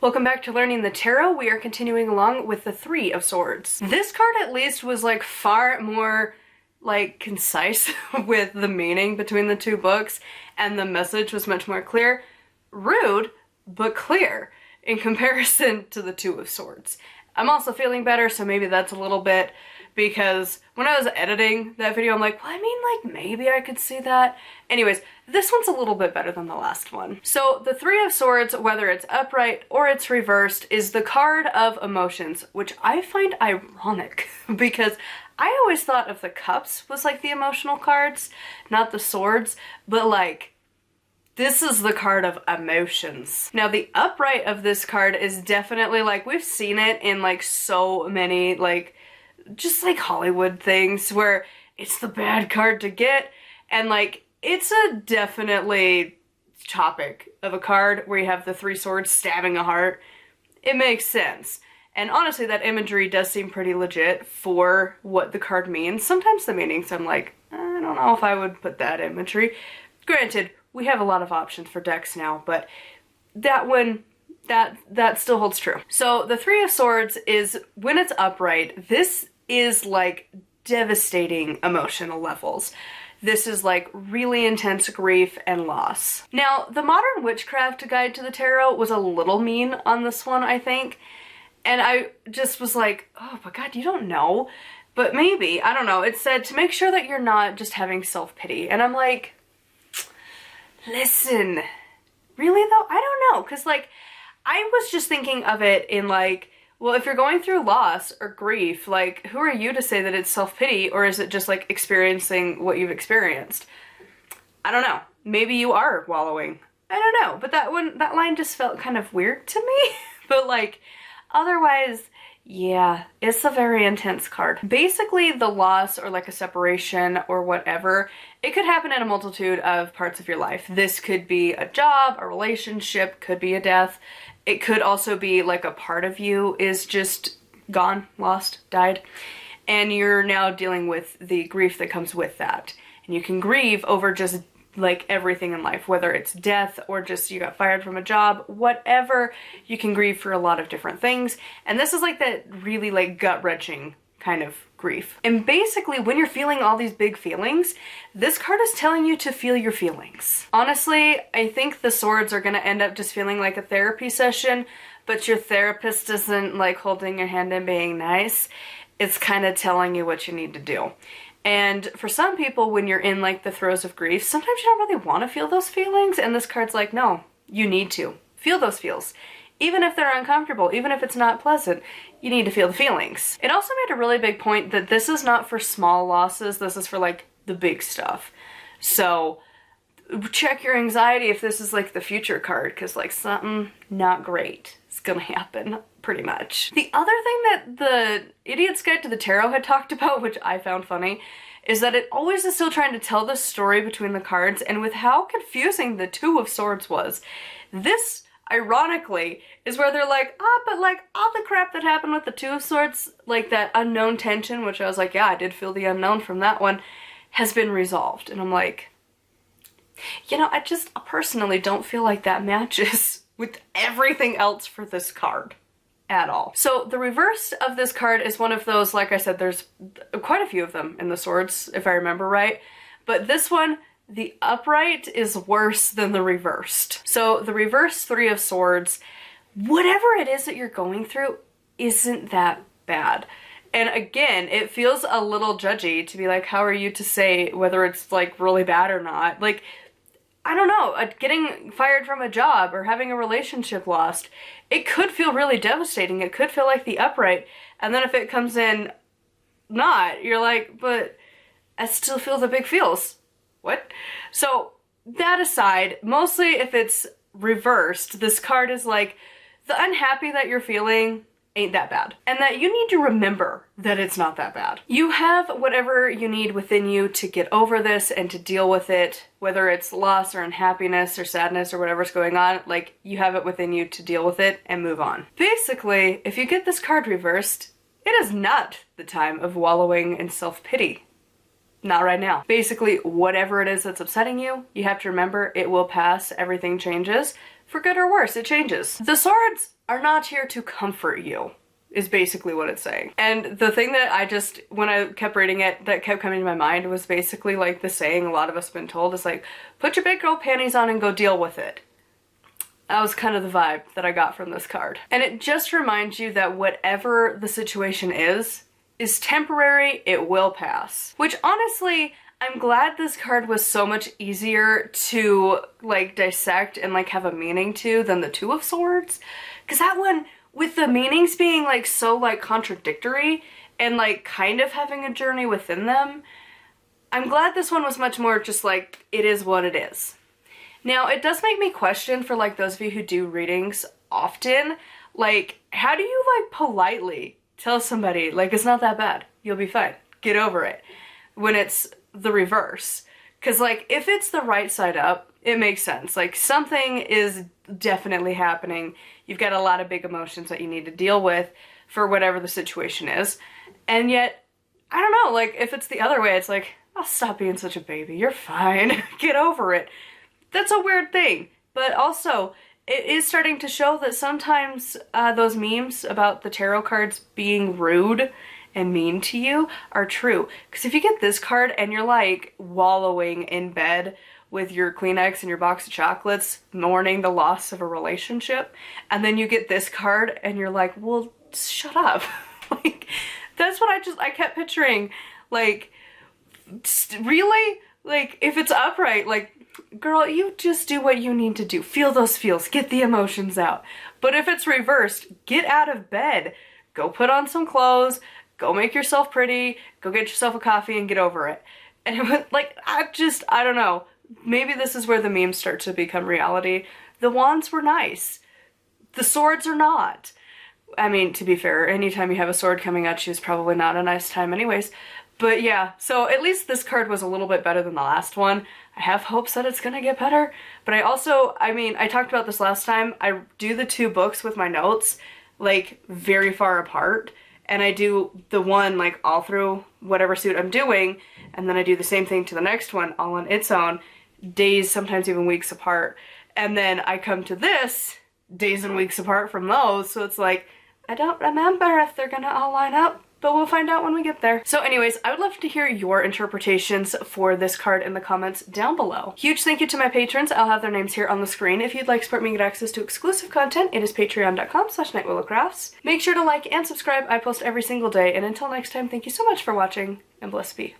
Welcome back to Learning the Tarot. We are continuing along with the Three of Swords. This card at least was like far more like concise with the meaning between the two books, and the message was much more clear. Rude, but clear in comparison to the Two of Swords. I'm also feeling better, so maybe that's a little bit, because when I was editing that video, I'm like, well, I mean, like, maybe I could see that. Anyways, this one's a little bit better than the last one. So the Three of Swords, whether it's upright or it's reversed, is the card of emotions, which I find ironic because I always thought of the Cups was like the emotional cards, not the swords, but like, this is the card of emotions. Now, the upright of this card is definitely, like, we've seen it in, like, so many, like, just, like, Hollywood things where it's the bad card to get, and, like, it's a definitely topic of a card where you have the Three Swords stabbing a heart. It makes sense. And honestly, that imagery does seem pretty legit for what the card means. Sometimes the meanings, I'm like, I don't know if I would put that imagery. Granted, we have a lot of options for decks now, but that one, that still holds true. So the Three of Swords is, when it's upright, this is like devastating emotional levels. This is like really intense grief and loss. Now, the Modern Witchcraft Guide to the Tarot was a little mean on this one, I think. And I just was like, oh my god, you don't know. But maybe, I don't know. It said to make sure that you're not just having self-pity. And I'm like, listen, really though? I don't know, because like, I was just thinking of it in like, well, if you're going through loss or grief, like, who are you to say that it's self-pity, or is it just like experiencing what you've experienced? I don't know. Maybe you are wallowing. I don't know, but that line just felt kind of weird to me. But like, otherwise, yeah, it's a very intense card. Basically, the loss or like a separation or whatever, it could happen in a multitude of parts of your life. This could be a job, a relationship, could be a death. It could also be like a part of you is just gone, lost, died, and you're now dealing with the grief that comes with that. And you can grieve over just like everything in life, whether it's death or just you got fired from a job, whatever, you can grieve for a lot of different things. And this is like that really like gut-wrenching kind of grief. And basically, when you're feeling all these big feelings, this card is telling you to feel your feelings. Honestly, I think the swords are gonna end up just feeling like a therapy session, but your therapist isn't like holding your hand and being nice. It's kind of telling you what you need to do. And for some people, when you're in like the throes of grief, sometimes you don't really want to feel those feelings, and this card's like, no, you need to feel those feels. Even if they're uncomfortable, even if it's not pleasant, you need to feel the feelings. It also made a really big point that this is not for small losses, this is for like the big stuff. So check your anxiety if this is like the future card, because like something not great is gonna happen, pretty much. The other thing that the Idiot's Guide to the Tarot had talked about, which I found funny, is that it always is still trying to tell the story between the cards, and with how confusing the Two of Swords was, this ironically is where they're like, but like all the crap that happened with the Two of Swords, like that unknown tension, which I was like, yeah, I did feel the unknown from that one, has been resolved. And I'm like, you know, I personally don't feel like that matches with everything else for this card at all. So the reverse of this card is one of those, like I said, there's quite a few of them in the swords, if I remember right, but this one, the upright is worse than the reversed. So the reverse Three of Swords, whatever it is that you're going through, isn't that bad. And again, it feels a little judgy to be like, how are you to say whether it's like really bad or not? Like, I don't know, getting fired from a job or having a relationship lost, it could feel really devastating. It could feel like the upright. And then if it comes in not, you're like, but I still feel the big feels. What? So that aside, mostly if it's reversed, this card is like, the unhappy that you're feeling ain't that bad. And that you need to remember that it's not that bad. You have whatever you need within you to get over this and to deal with it, whether it's loss or unhappiness or sadness or whatever's going on, like, you have it within you to deal with it and move on. Basically, if you get this card reversed, it is not the time of wallowing in self-pity. Not right now. Basically, whatever it is that's upsetting you, you have to remember it will pass, everything changes. For good or worse, it changes. The swords are not here to comfort you, is basically what it's saying. And the thing that I just, when I kept reading it, that kept coming to my mind was basically like the saying a lot of us have been told is like, put your big girl panties on and go deal with it. That was kind of the vibe that I got from this card. And it just reminds you that whatever the situation is temporary, it will pass. Which honestly, I'm glad this card was so much easier to like dissect and like have a meaning to than the Two of Swords. Because that one, with the meanings being like so like contradictory and like kind of having a journey within them, I'm glad this one was much more just like, it is what it is. Now, it does make me question for like those of you who do readings often, like how do you like politely tell somebody like it's not that bad, you'll be fine, get over it, when it's the reverse? Because like if it's the right side up, it makes sense. Like something is definitely happening. You've got a lot of big emotions that you need to deal with for whatever the situation is. And yet, I don't know, like if it's the other way, it's like, oh, stop being such a baby, you're fine, get over it. That's a weird thing. But also, it is starting to show that sometimes those memes about the tarot cards being rude and mean to you are true. Because if you get this card and you're like wallowing in bed with your Kleenex and your box of chocolates, mourning the loss of a relationship, and then you get this card and you're like, well, shut up. Like, that's what I kept picturing. Like, really? Like, if it's upright, like, girl, you just do what you need to do. Feel those feels. Get the emotions out. But if it's reversed, get out of bed. Go put on some clothes. Go make yourself pretty. Go get yourself a coffee and get over it. And it was like, I don't know. Maybe this is where the memes start to become reality. The wands were nice. The swords are not. I mean, to be fair, anytime you have a sword coming at you is probably not a nice time anyways. But yeah, so at least this card was a little bit better than the last one. I have hopes that it's gonna get better. But I also, I mean, I talked about this last time. I do the two books with my notes, like, very far apart. And I do the one, like, all through whatever suit I'm doing. And then I do the same thing to the next one, all on its own, days, sometimes even weeks apart. And then I come to this, days and weeks apart from those. So it's like, I don't remember if they're gonna all line up, but we'll find out when we get there. So anyways, I would love to hear your interpretations for this card in the comments down below. Huge thank you to my patrons. I'll have their names here on the screen. If you'd like to support me and get access to exclusive content, it is patreon.com/nightwillowcrafts. Make sure to like and subscribe. I post every single day. And until next time, thank you so much for watching, and blessed be.